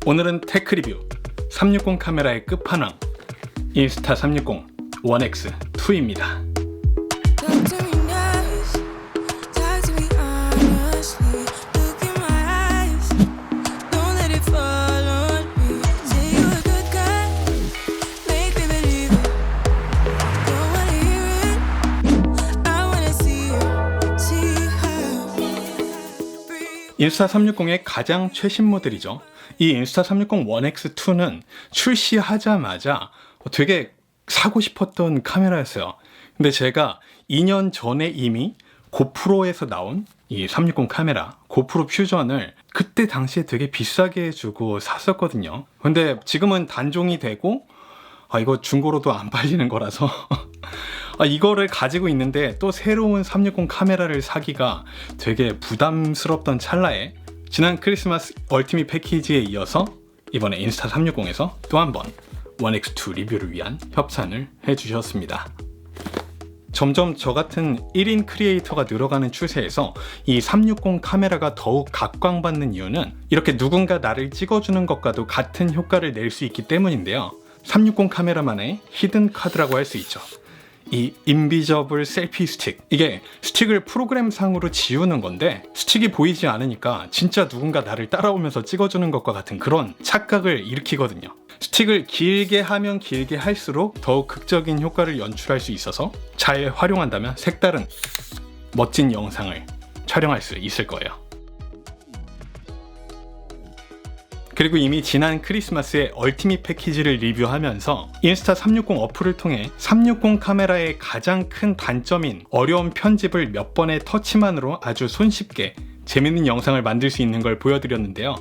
오늘은 테크 리뷰 360 카메라의 끝판왕 인스타 360 One X2입니다. 인스타 360의 가장 최신 모델이죠. 이 인스타 360 One X2는 출시하자마자 되게 사고 싶었던 카메라였어요. 근데 제가 2년 전에 이미 고프로에서 나온 이 360 카메라 고프로 퓨전을 그때 당시에 되게 비싸게 주고 샀었거든요. 근데 지금은 단종이 되고 이거 중고로도 안 팔리는 거라서 이거를 가지고 있는데 또 새로운 360 카메라를 사기가 되게 부담스럽던 찰나에 지난 크리스마스 얼티밋 패키지에 이어서 이번에 인스타 360에서 또 한 번 One X2 리뷰를 위한 협찬을 해주셨습니다. 점점 저 같은 1인 크리에이터가 늘어가는 추세에서 이 360 카메라가 더욱 각광받는 이유는 이렇게 누군가 나를 찍어주는 것과도 같은 효과를 낼 수 있기 때문인데요. 360 카메라만의 히든 카드라고 할 수 있죠. 이 인비저블 셀피 스틱, 이게 스틱을 프로그램상으로 지우는 건데 스틱이 보이지 않으니까 진짜 누군가 나를 따라오면서 찍어주는 것과 같은 그런 착각을 일으키거든요. 스틱을 길게 하면 길게 할수록 더욱 극적인 효과를 연출할 수 있어서 잘 활용한다면 색다른 멋진 영상을 촬영할 수 있을 거예요. 그리고 이미 지난 크리스마스에 얼티밋 패키지를 리뷰하면서 인스타 360 어플을 통해 360 카메라의 가장 큰 단점인 어려운 편집을 몇 번의 터치만으로 아주 손쉽게 재밌는 영상을 만들 수 있는 걸 보여드렸는데요.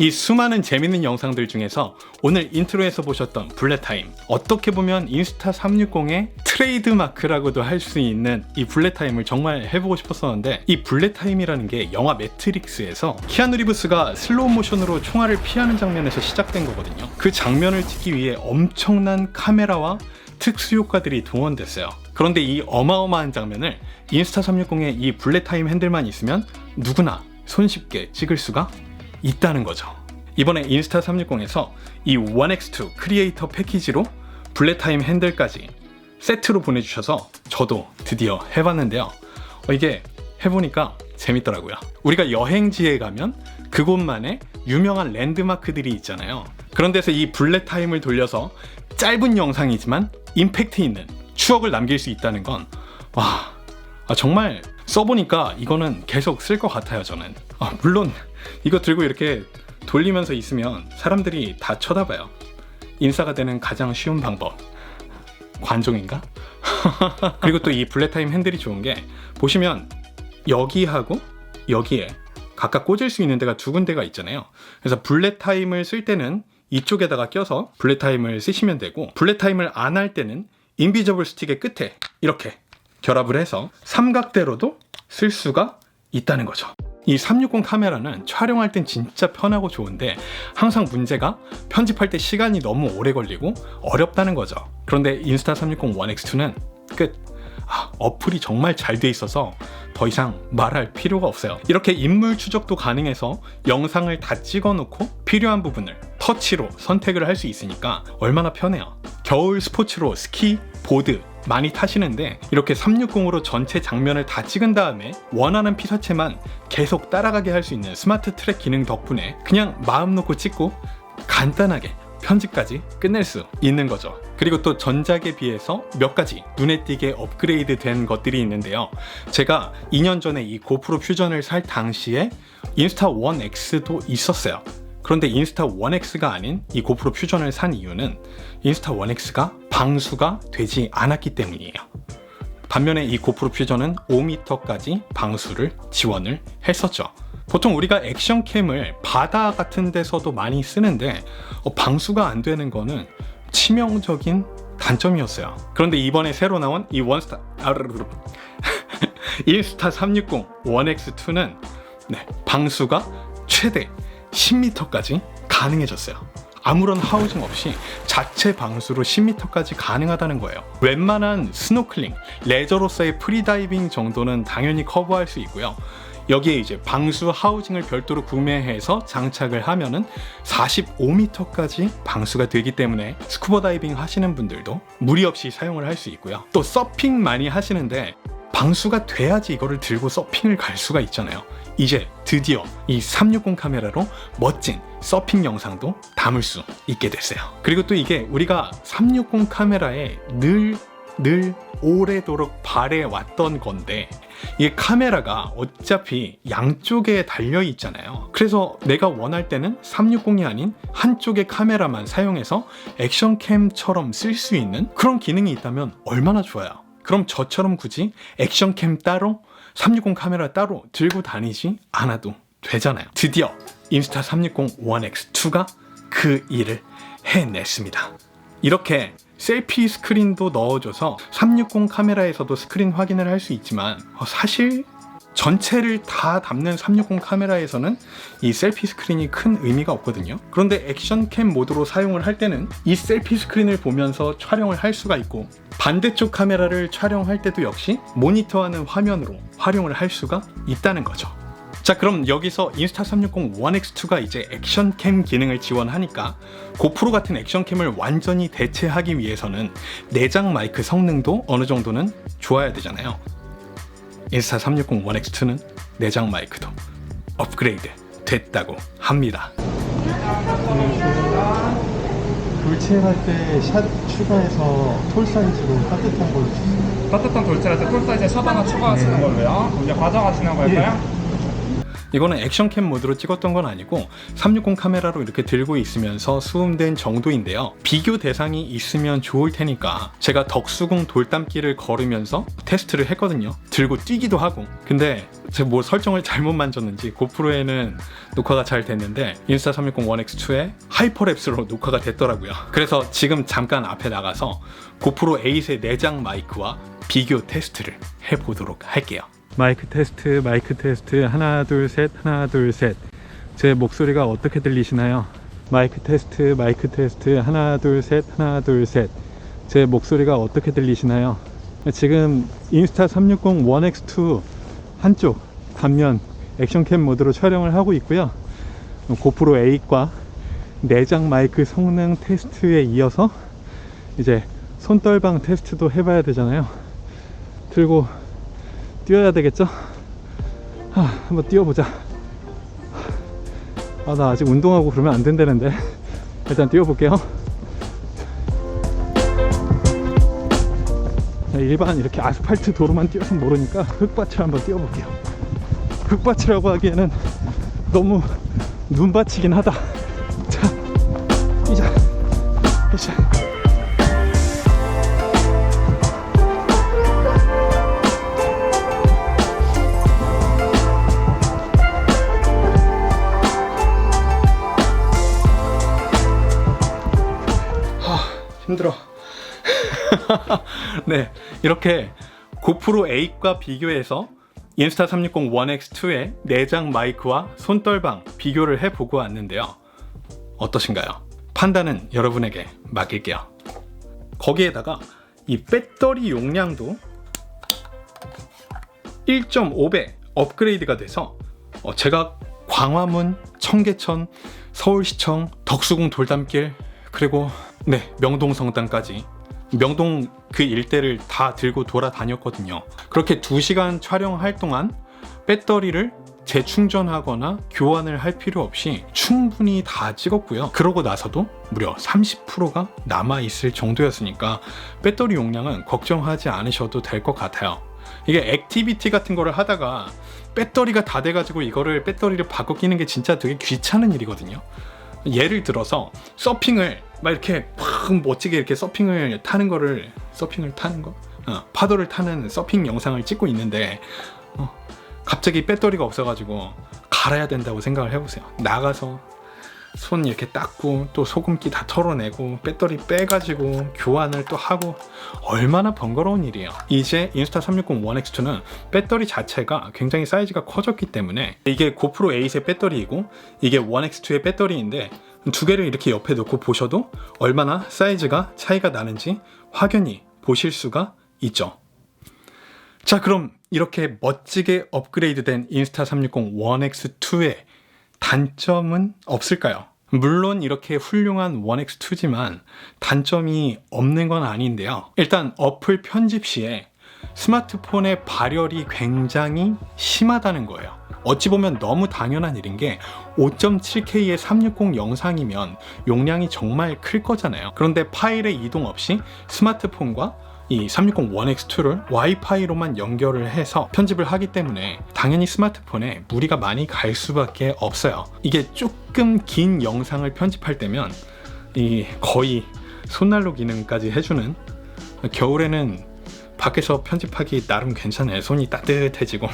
이 수많은 재밌는 영상들 중에서 오늘 인트로에서 보셨던 블랙타임, 어떻게 보면 인스타 360의 트레이드마크라고도 할 수 있는 이 블랙타임을 정말 해보고 싶었었는데, 이 블랙타임이라는 게 영화 매트릭스에서 키아누 리브스가 슬로우 모션으로 총알을 피하는 장면에서 시작된 거거든요. 그 장면을 찍기 위해 엄청난 카메라와 특수 효과들이 동원됐어요. 그런데 이 어마어마한 장면을 인스타 360의 이 블랙타임 핸들만 있으면 누구나 손쉽게 찍을 수가 있다는 거죠. 이번에 인스타 360에서 이 One X2 크리에이터 패키지로 블랙타임 핸들까지 세트로 보내주셔서 저도 드디어 해봤는데요. 이게 해보니까 재밌더라고요. 우리가 여행지에 가면 그곳만의 유명한 랜드마크들이 있잖아요. 그런 데서 이 블랙타임을 돌려서 짧은 영상이지만 임팩트 있는 추억을 남길 수 있다는 건 정말 써보니까 이거는 계속 쓸 것 같아요. 저는 물론 이거 들고 이렇게 돌리면서 있으면 사람들이 다 쳐다봐요. 인싸가 되는 가장 쉬운 방법, 관종인가? 그리고 또 이 블랙타임 핸들이 좋은 게 보시면 여기하고 여기에 각각 꽂을 수 있는 데가 두 군데가 있잖아요. 그래서 블랙타임을 쓸 때는 이쪽에다가 껴서 블랙타임을 쓰시면 되고, 블랙타임을 안 할 때는 인비저블 스틱의 끝에 이렇게 결합을 해서 삼각대로도 쓸 수가 있다는 거죠. 이 360 카메라는 촬영할 땐 진짜 편하고 좋은데 항상 문제가 편집할 때 시간이 너무 오래 걸리고 어렵다는 거죠. 그런데 인스타 360 One X2는 끝! 어플이 정말 잘 돼 있어서 더 이상 말할 필요가 없어요. 이렇게 인물 추적도 가능해서 영상을 다 찍어 놓고 필요한 부분을 터치로 선택을 할 수 있으니까 얼마나 편해요. 겨울 스포츠로 스키, 보드 많이 타시는데 이렇게 360으로 전체 장면을 다 찍은 다음에 원하는 피사체만 계속 따라가게 할 수 있는 스마트 트랙 기능 덕분에 그냥 마음 놓고 찍고 간단하게 편집까지 끝낼 수 있는 거죠. 그리고 또 전작에 비해서 몇 가지 눈에 띄게 업그레이드 된 것들이 있는데요. 제가 2년 전에 이 고프로 퓨전을 살 당시에 인스타 원 X도 있었어요. 그런데 인스타 원 X가 아닌 이 고프로 퓨전을 산 이유는 인스타 원 X가 방수가 되지 않았기 때문이에요. 반면에 이 고프로 퓨전은 5m까지 방수를 지원을 했었죠. 보통 우리가 액션캠을 바다 같은 데서도 많이 쓰는데 방수가 안 되는 거는 치명적인 단점이었어요. 그런데 이번에 새로 나온 이 인스타 360 1X2는 방수가 최대 10m까지 가능해졌어요. 아무런 하우징 없이 자체 방수로 10m까지 가능하다는 거예요. 웬만한 스노클링, 레저로서의 프리다이빙 정도는 당연히 커버할 수 있고요. 여기에 이제 방수 하우징을 별도로 구매해서 장착을 하면은 45m까지 방수가 되기 때문에 스쿠버 다이빙 하시는 분들도 무리 없이 사용을 할 수 있고요. 또 서핑 많이 하시는데 방수가 돼야지 이거를 들고 서핑을 갈 수가 있잖아요. 이제 드디어 이 360 카메라로 멋진 서핑 영상도 담을 수 있게 됐어요. 그리고 또 이게 우리가 360 카메라에 늘 오래도록 바래왔던 건데, 이 카메라가 어차피 양쪽에 달려 있잖아요. 그래서 내가 원할 때는 360이 아닌 한쪽의 카메라만 사용해서 액션캠처럼 쓸 수 있는 그런 기능이 있다면 얼마나 좋아요. 그럼 저처럼 굳이 액션캠 따로 360 카메라 따로 들고 다니지 않아도 되잖아요. 드디어 인스타 360 1X2가 그 일을 해냈습니다. 이렇게 셀피 스크린도 넣어줘서 360 카메라에서도 스크린 확인을 할 수 있지만 사실 전체를 다 담는 360 카메라에서는 이 셀피 스크린이 큰 의미가 없거든요. 그런데 액션캠 모드로 사용을 할 때는 이 셀피 스크린을 보면서 촬영을 할 수가 있고, 반대쪽 카메라를 촬영할 때도 역시 모니터하는 화면으로 활용을 할 수가 있다는 거죠. 자, 그럼 여기서 인스타 360 1X2가 이제 액션캠 기능을 지원하니까 고프로 같은 액션캠을 완전히 대체하기 위해서는 내장 마이크 성능도 어느 정도는 좋아야 되잖아요. 인스타 360 1X2는 내장 마이크도 업그레이드 됐다고 합니다. 돌체할 때 샷 추가해서 톨 사이즈로 따뜻한 걸로 주세요. 따뜻한 돌체할 때 톨 사이즈에 샷 하나 추가하시는 걸로요. 이제 가져가시는 걸까요? 이거는 액션캠 모드로 찍었던 건 아니고 360 카메라로 이렇게 들고 있으면서 수음된 정도인데요. 비교 대상이 있으면 좋을 테니까 제가 덕수궁 돌담길을 걸으면서 테스트를 했거든요. 들고 뛰기도 하고. 근데 제가 뭐 설정을 잘못 만졌는지 고프로에는 녹화가 잘 됐는데 인스타 360 1X2에 하이퍼랩스로 녹화가 됐더라고요. 그래서 지금 잠깐 앞에 나가서 고프로 8의 내장 마이크와 비교 테스트를 해보도록 할게요. 마이크 테스트 하나 둘 셋 하나 둘 셋. 제 목소리가 어떻게 들리시나요? 마이크 테스트 하나 둘 셋 하나 둘 셋. 제 목소리가 어떻게 들리시나요? 지금 인스타 360 1X2 한쪽 단면 액션캠 모드로 촬영을 하고 있고요. 고프로 8과 내장 마이크 성능 테스트에 이어서 이제 손떨방 테스트도 해봐야 되잖아요. 들고 뛰어야 되겠죠? 한번 뛰어보자. 나 아직 운동하고 그러면 안 된다는데 일단 뛰어볼게요. 일반 이렇게 아스팔트 도로만 뛰어서 모르니까 흙밭을 한번 뛰어볼게요. 흙밭이라고 하기에는 너무 눈밭이긴 하다. 자, 뛰자. 힘들어. 네, 이렇게 고프로 8과 비교해서 인스타 360 1X2의 내장 마이크와 손떨방 비교를 해보고 왔는데요. 어떠신가요? 판단은 여러분에게 맡길게요. 거기에다가 이 배터리 용량도 1.5배 업그레이드가 돼서 제가 광화문, 청계천, 서울시청, 덕수궁 돌담길, 그리고 명동성당까지 명동 그 일대를 다 들고 돌아다녔거든요. 그렇게 2시간 촬영할 동안 배터리를 재충전하거나 교환을 할 필요 없이 충분히 다 찍었고요. 그러고 나서도 무려 30%가 남아있을 정도였으니까 배터리 용량은 걱정하지 않으셔도 될 것 같아요. 이게 액티비티 같은 거를 하다가 배터리가 다 돼가지고 이거를 배터리를 바꿔 끼는 게 진짜 되게 귀찮은 일이거든요. 예를 들어서 서핑을 막 이렇게 팍 멋지게 이렇게 서핑을 타는 거 파도를 타는 서핑 영상을 찍고 있는데 갑자기 배터리가 없어가지고 갈아야 된다고 생각을 해보세요. 나가서 손 이렇게 닦고 또 소금기 다 털어내고 배터리 빼가지고 교환을 또 하고 얼마나 번거로운 일이에요. 이제 인스타 360 ONE X2는 배터리 자체가 굉장히 사이즈가 커졌기 때문에 이게 고프로 8의 배터리이고 이게 ONE X2의 배터리인데 두 개를 이렇게 옆에 놓고 보셔도 얼마나 사이즈가 차이가 나는지 확연히 보실 수가 있죠. 자, 그럼 이렇게 멋지게 업그레이드된 인스타 360 ONE X2의 단점은 없을까요? 물론 이렇게 훌륭한 ONE X2지만 단점이 없는 건 아닌데요. 일단 어플 편집 시에 스마트폰의 발열이 굉장히 심하다는 거예요. 어찌 보면 너무 당연한 일인 게 5.7K의 360 영상이면 용량이 정말 클 거잖아요. 그런데 파일의 이동 없이 스마트폰과 이 360 ONE X2를 와이파이로만 연결을 해서 편집을 하기 때문에 당연히 스마트폰에 무리가 많이 갈 수밖에 없어요. 이게 조금 긴 영상을 편집할 때면 이 거의 손난로 기능까지 해주는, 겨울에는 밖에서 편집하기 나름 괜찮아요. 손이 따뜻해지고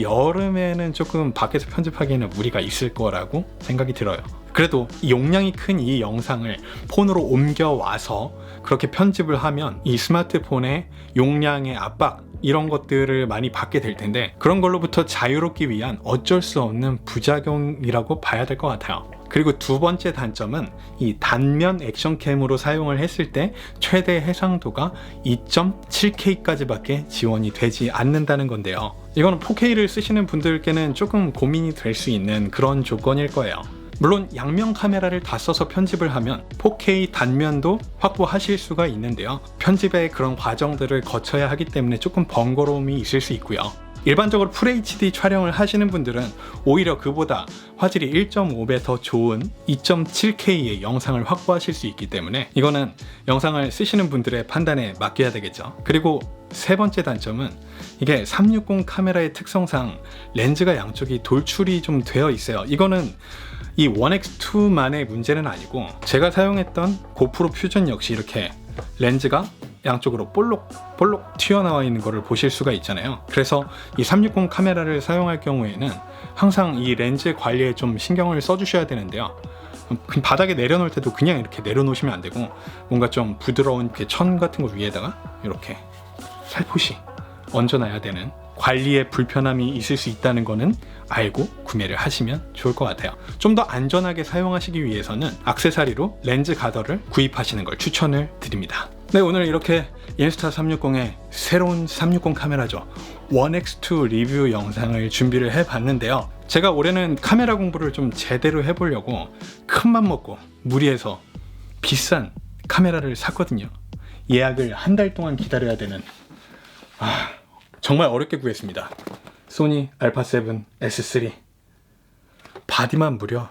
여름에는 조금 밖에서 편집하기에는 무리가 있을 거라고 생각이 들어요. 그래도 용량이 큰 이 영상을 폰으로 옮겨와서 그렇게 편집을 하면 이 스마트폰의 용량의 압박 이런 것들을 많이 받게 될 텐데 그런 걸로부터 자유롭기 위한 어쩔 수 없는 부작용이라고 봐야 될 것 같아요. 그리고 두 번째 단점은 이 단면 액션캠으로 사용을 했을 때 최대 해상도가 2.7K까지밖에 지원이 되지 않는다는 건데요. 이거는 4K를 쓰시는 분들께는 조금 고민이 될 수 있는 그런 조건일 거예요. 물론 양면 카메라를 다 써서 편집을 하면 4K 단면도 확보하실 수가 있는데요. 편집의 그런 과정들을 거쳐야 하기 때문에 조금 번거로움이 있을 수 있고요. 일반적으로 FHD 촬영을 하시는 분들은 오히려 그보다 화질이 1.5배 더 좋은 2.7K의 영상을 확보하실 수 있기 때문에 이거는 영상을 쓰시는 분들의 판단에 맡겨야 되겠죠. 그리고 세 번째 단점은 이게 360 카메라의 특성상 렌즈가 양쪽이 돌출이 좀 되어 있어요. 이거는 이 ONE X2만의 문제는 아니고 제가 사용했던 고프로 퓨전 역시 이렇게 렌즈가 양쪽으로 볼록 튀어나와 있는 것을 보실 수가 있잖아요. 그래서 이 360 카메라를 사용할 경우에는 항상 이 렌즈 관리에 좀 신경을 써주셔야 되는데요. 바닥에 내려놓을 때도 그냥 이렇게 내려놓으시면 안 되고 뭔가 좀 부드러운 이렇게 천 같은 거 위에다가 이렇게 살포시 얹어놔야 되는, 관리에 불편함이 있을 수 있다는 거는 알고 구매를 하시면 좋을 것 같아요. 좀 더 안전하게 사용하시기 위해서는 액세서리로 렌즈 가더를 구입하시는 걸 추천을 드립니다. 네, 오늘 이렇게 인스타 360의 새로운 360 카메라죠, ONE X2 리뷰 영상을 준비를 해봤는데요. 제가 올해는 카메라 공부를 좀 제대로 해보려고 큰맘 먹고 무리해서 비싼 카메라를 샀거든요. 예약을 한 달 동안 기다려야 되는, 정말 어렵게 구했습니다. 소니 알파7 S3 바디만 무려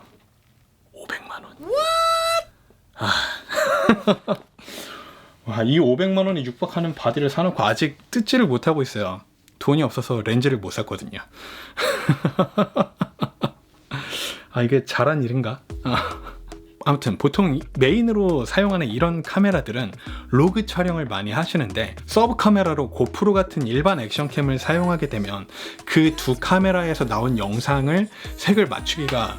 500만원. 와, 이 500만원에 육박하는 바디를 사놓고 아직 뜯지를 못하고 있어요. 돈이 없어서 렌즈를 못 샀거든요. 이게 잘한 일인가? 아무튼 보통 메인으로 사용하는 이런 카메라들은 로그 촬영을 많이 하시는데 서브 카메라로 고프로 같은 일반 액션캠을 사용하게 되면 그 두 카메라에서 나온 영상을 색을 맞추기가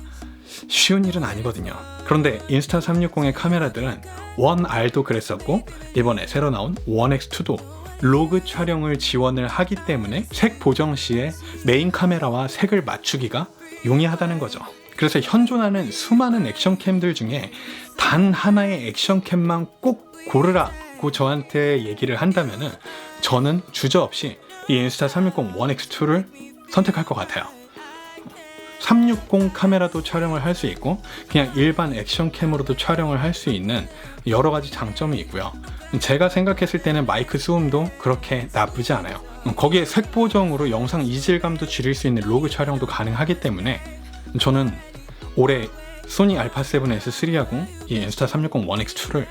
쉬운 일은 아니거든요. 그런데 인스타 360의 카메라들은 ONE R도 그랬었고 이번에 새로 나온 ONE X2도 로그 촬영을 지원을 하기 때문에 색 보정 시에 메인 카메라와 색을 맞추기가 용이하다는 거죠. 그래서 현존하는 수많은 액션캠들 중에 단 하나의 액션캠만 꼭 고르라고 저한테 얘기를 한다면은 저는 주저없이 이 인스타 360 ONE X2를 선택할 것 같아요. 360 카메라도 촬영을 할 수 있고 그냥 일반 액션캠으로도 촬영을 할 수 있는 여러 가지 장점이 있고요. 제가 생각했을 때는 마이크 수음도 그렇게 나쁘지 않아요. 거기에 색 보정으로 영상 이질감도 줄일 수 있는 로그 촬영도 가능하기 때문에 저는 올해 소니 알파7 S3하고 이 인스타 360 ONE X2를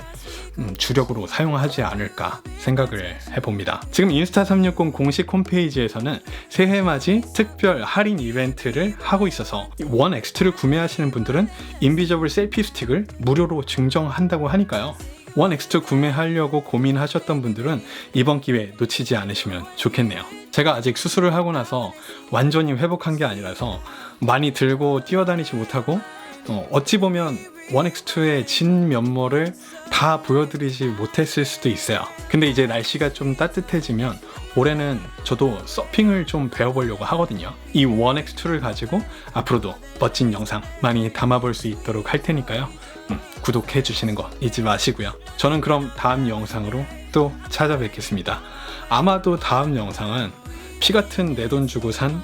주력으로 사용하지 않을까 생각을 해봅니다. 지금 인스타 360 공식 홈페이지에서는 새해맞이 특별 할인 이벤트를 하고 있어서 ONE X2를 구매하시는 분들은 인비저블 셀피 스틱을 무료로 증정한다고 하니까요. ONE X2 구매하려고 고민하셨던 분들은 이번 기회 놓치지 않으시면 좋겠네요. 제가 아직 수술을 하고 나서 완전히 회복한 게 아니라서 많이 들고 뛰어다니지 못하고 어찌 보면 1X2의 진 면모를 다 보여드리지 못했을 수도 있어요. 근데 이제 날씨가 좀 따뜻해지면 올해는 저도 서핑을 좀 배워보려고 하거든요. 이 1X2를 가지고 앞으로도 멋진 영상 많이 담아볼 수 있도록 할 테니까요. 구독해 주시는 거 잊지 마시고요. 저는 그럼 다음 영상으로 또 찾아뵙겠습니다. 아마도 다음 영상은 피 같은 내 돈 주고 산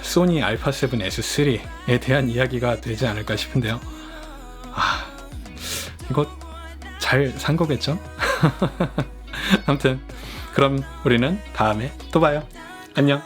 소니 알파7 S3에 대한 이야기가 되지 않을까 싶은데요. 이거 잘 산 거겠죠? 아무튼 그럼 우리는 다음에 또 봐요. 안녕.